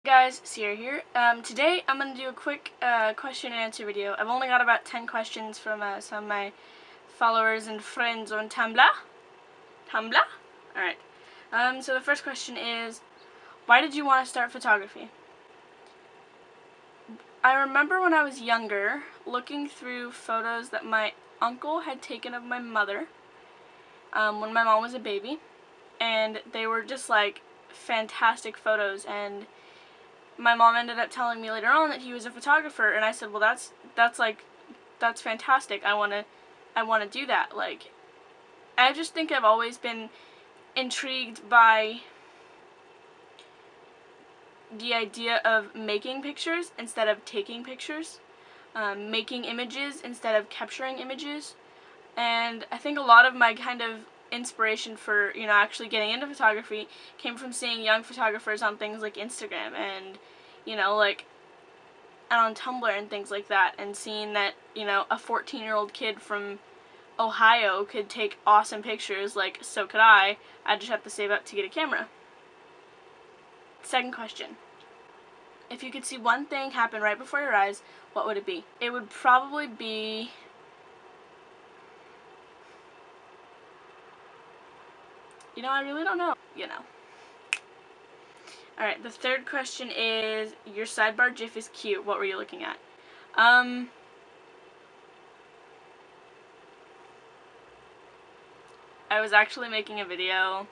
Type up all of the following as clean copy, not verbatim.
Guys, Sierra here. Today I'm going to do a quick question and answer video. I've only got about 10 questions from some of my followers and friends on Tumblr. Alright. So the first question is, why did you want to start photography? I remember when I was younger, looking through photos that my uncle had taken of my mother when my mom was a baby, and they were just like fantastic photos, and my mom ended up telling me later on that he was a photographer, and I said, well, that's fantastic. I want to do that. Like, I just think I've always been intrigued by the idea of making pictures instead of taking pictures, making images instead of capturing images, and I think a lot of my kind of inspiration for, actually getting into photography came from seeing young photographers on things like Instagram and, like, on Tumblr and things like that, and seeing that, a 14-year-old kid from Ohio could take awesome pictures, like, so could I. I just have to save up to get a camera. Second question. If you could see one thing happen right before your eyes, what would it be? It would probably be I really don't know. Alright, the third question is, your sidebar GIF is cute. What were you looking at? I was actually making a video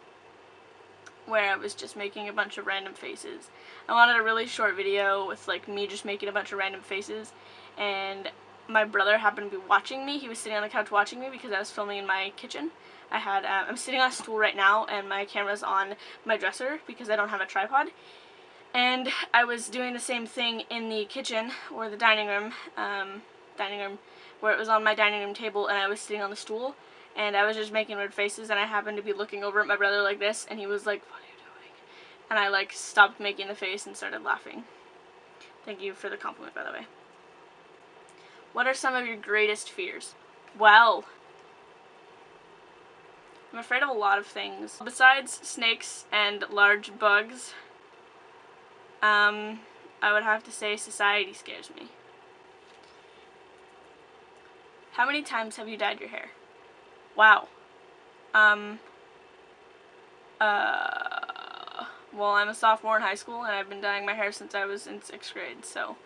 where I was just making a bunch of random faces. I wanted a really short video with, like, me just making a bunch of random faces, and my brother happened to be watching me. He was sitting on the couch watching me because I was filming in my kitchen. I'm sitting on a stool right now, and my camera's on my dresser because I don't have a tripod. And I was doing the same thing in the kitchen, or the dining room, where it was on my dining room table, and I was sitting on the stool, and I was just making weird faces, and I happened to be looking over at my brother like this, and he was like, "What are you doing?" And I, like, stopped making the face and started laughing. Thank you for the compliment, by the way. What are some of your greatest fears? Well, I'm afraid of a lot of things. Besides snakes and large bugs, I would have to say society scares me. How many times have you dyed your hair? Wow. Well, I'm a sophomore in high school, and I've been dyeing my hair since I was in 6th grade, so,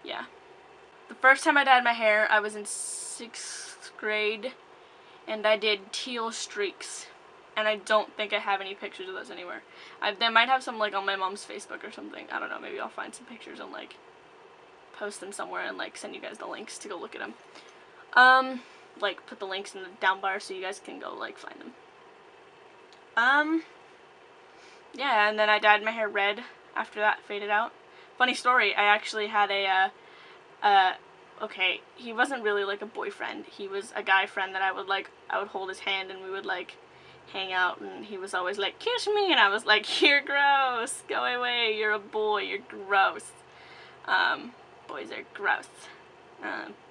yeah. The first time I dyed my hair, I was in 6th grade, and I did teal streaks, and I don't think I have any pictures of those anywhere. They might have some, like, on my mom's Facebook or something. I don't know, maybe I'll find some pictures and, like, post them somewhere and, like, send you guys the links to go look at them. Like, put the links in the down bar so you guys can go, like, find them. Yeah, and then I dyed my hair red after that faded out. Funny story, I actually had okay, he wasn't really, like, a boyfriend. He was a guy friend that I would hold his hand, and we would, like, hang out, and he was always like, "Kiss me," and I was like, "You're gross, go away, you're a boy, you're gross." Boys are gross.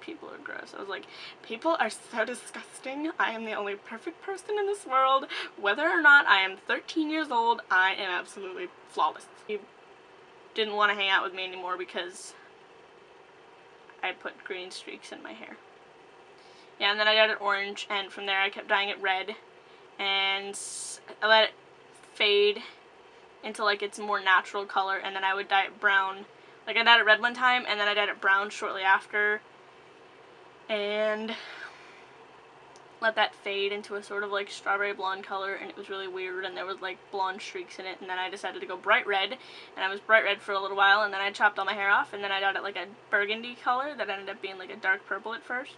People are gross. I was like, people are so disgusting. I am the only perfect person in this world. Whether or not I am 13 years old, I am absolutely flawless. He didn't want to hang out with me anymore because I put green streaks in my hair. Yeah, and then I dyed it orange, and from there I kept dyeing it red, and I let it fade into, like, its more natural color, and then I would dye it brown. Like, I dyed it red one time, and then I dyed it brown shortly after, and let that fade into a sort of, like, strawberry blonde color, and it was really weird, and there was, like, blonde streaks in it, and then I decided to go bright red, and I was bright red for a little while, and then I chopped all my hair off, and then I dyed it, like, a burgundy color that ended up being, like, a dark purple at first,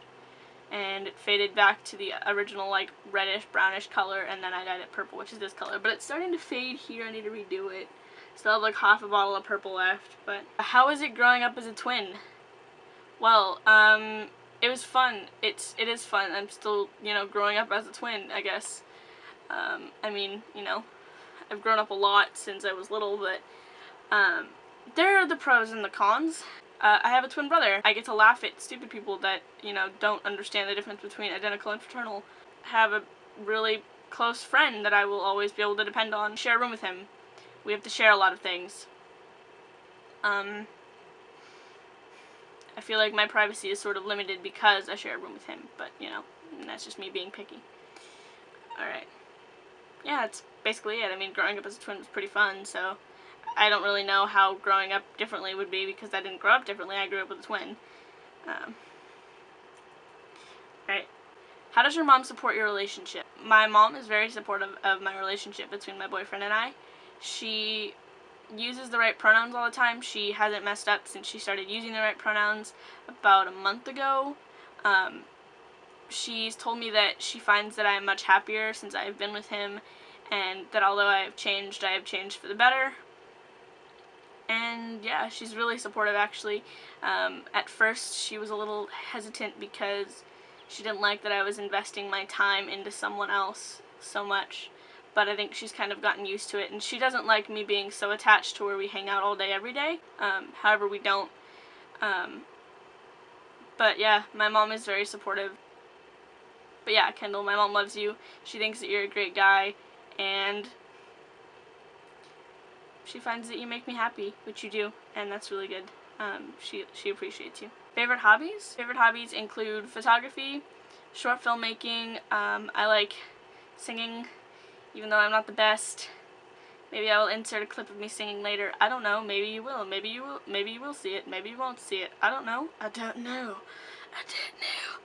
and it faded back to the original, like, reddish, brownish color, and then I dyed it purple, which is this color, but it's starting to fade here. I need to redo it. Still have, like, half a bottle of purple left, but how is it growing up as a twin? Well, it was fun. It is fun. I'm still, growing up as a twin, I guess. I mean, I've grown up a lot since I was little, but, there are the pros and the cons. I have a twin brother. I get to laugh at stupid people that, don't understand the difference between identical and fraternal. I have a really close friend that I will always be able to depend on. Share a room with him. We have to share a lot of things. I feel like my privacy is sort of limited because I share a room with him, but, you know, that's just me being picky. Alright. Yeah, that's basically it. I mean, growing up as a twin was pretty fun, so I don't really know how growing up differently would be because I didn't grow up differently. I grew up with a twin. Alright. How does your mom support your relationship? My mom is very supportive of my relationship between my boyfriend and I. She uses the right pronouns all the time. She hasn't messed up since she started using the right pronouns about a month ago. She's told me that she finds that I am much happier since I've been with him, and that although I have changed for the better. And yeah, she's really supportive actually. At first she was a little hesitant because she didn't like that I was investing my time into someone else so much. But I think she's kind of gotten used to it, and she doesn't like me being so attached to where we hang out all day every day. However, we don't. But yeah, my mom is very supportive. But yeah, Kendall, my mom loves you. She thinks that you're a great guy, and she finds that you make me happy, which you do, and that's really good. She appreciates you. Favorite hobbies? Favorite hobbies include photography, short filmmaking. I like singing, even though I'm not the best. Maybe I will insert a clip of me singing later. I don't know. Maybe you will. Maybe you will. Maybe you will see it. Maybe you won't see it. I don't know. I don't know. I don't know.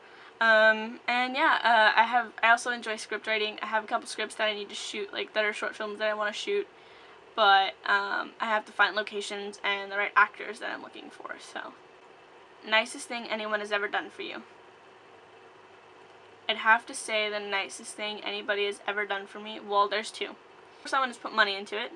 And yeah, I also enjoy script writing. I have a couple scripts that I need to shoot, like that are short films that I want to shoot. But I have to find locations and the right actors that I'm looking for. So, nicest thing anyone has ever done for you? I'd have to say the nicest thing anybody has ever done for me, well, there's two. Someone has put money into it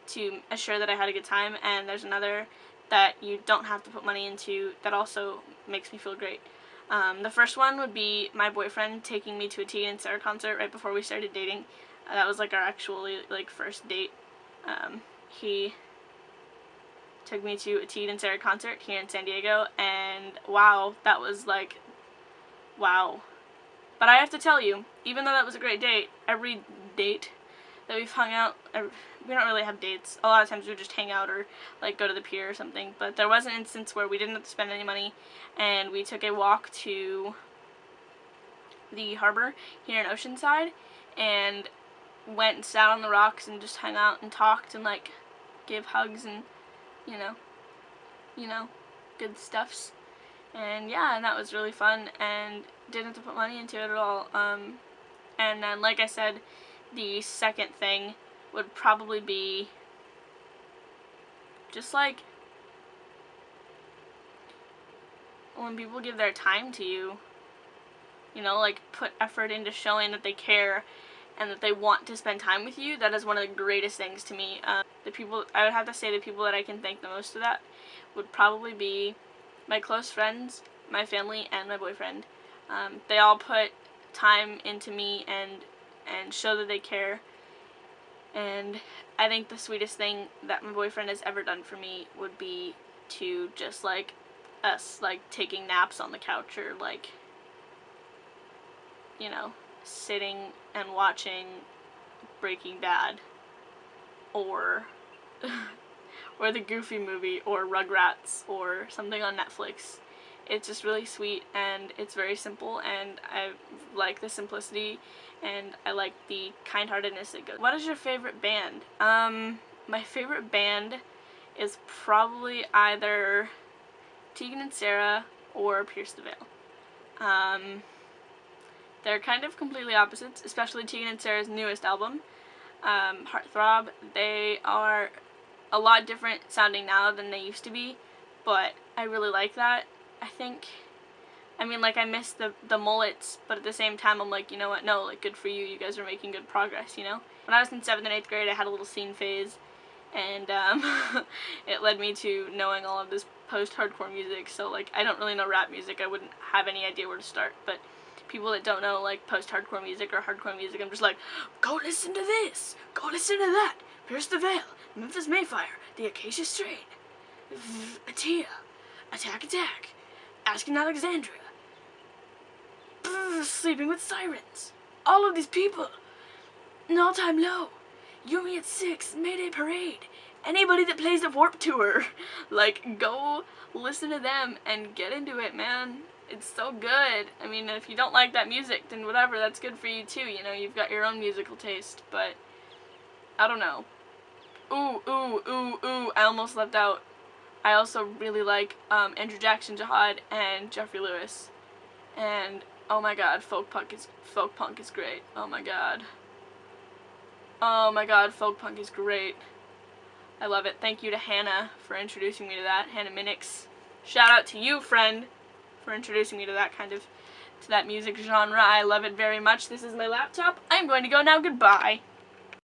to assure that I had a good time, and there's another that you don't have to put money into that also makes me feel great. The first one would be my boyfriend taking me to a Tegan and Sarah concert right before we started dating. That was like our actually first date. He took me to a Tegan and Sarah concert here in San Diego, and wow, that was like, wow. But I have to tell you, even though that was a great date, every date that we've hung out, we don't really have dates. A lot of times we just hang out or like go to the pier or something. But there was an instance where we didn't have to spend any money, and we took a walk to the harbor here in Oceanside, and went and sat on the rocks and just hung out and talked and like gave hugs and you know, good stuffs. And yeah, and that was really fun, and didn't have to put money into it at all. And then, like I said, the second thing would probably be just like when people give their time to you, you know, like put effort into showing that they care and that they want to spend time with you. That is one of the greatest things to me. I would have to say the people that I can thank the most for that would probably be my close friends, my family, and my boyfriend. They all put time into me and show that they care. And I think the sweetest thing that my boyfriend has ever done for me would be to just like us like taking naps on the couch, or like, you know, sitting and watching Breaking Bad or or the Goofy movie or Rugrats or something on Netflix. It's just really sweet, and it's very simple, and I like the simplicity, and I like the kind-heartedness it goes. What is your favorite band? My favorite band is probably either Tegan and Sarah or Pierce the Veil. They're kind of completely opposites, especially Tegan and Sarah's newest album, Heartthrob. They are a lot different sounding now than they used to be, but I really like that. I mean, like, I miss the mullets, but at the same time, I'm like, you know what, no, like, good for you, you guys are making good progress, you know? When I was in 7th and 8th grade, I had a little scene phase, and, it led me to knowing all of this post-hardcore music, so, like, I don't really know rap music, I wouldn't have any idea where to start, but people that don't know, like, post-hardcore music or hardcore music, I'm just like, go listen to this, go listen to that, Pierce the Veil, Memphis Mayfire, The Acacia Strain, Atia, Attack Attack, Asking Alexandria, Sleeping with Sirens, all of these people, An All Time Low, Yumi at 6, Mayday Parade, anybody that plays the Warped Tour. Like, go listen to them and get into it, man. It's so good. I mean, if you don't like that music, then whatever, that's good for you too, you know, you've got your own musical taste, but I don't know. Ooh, I almost left out. I also really like Andrew Jackson Jihad and Jeffrey Lewis. And oh my god, folk punk is great. Oh my god, folk punk is great. I love it. Thank you to Hannah for introducing me to that. Hannah Minix. Shout out to you, friend, for introducing me to that music genre. I love it very much. This is my laptop. I'm going to go now. Goodbye.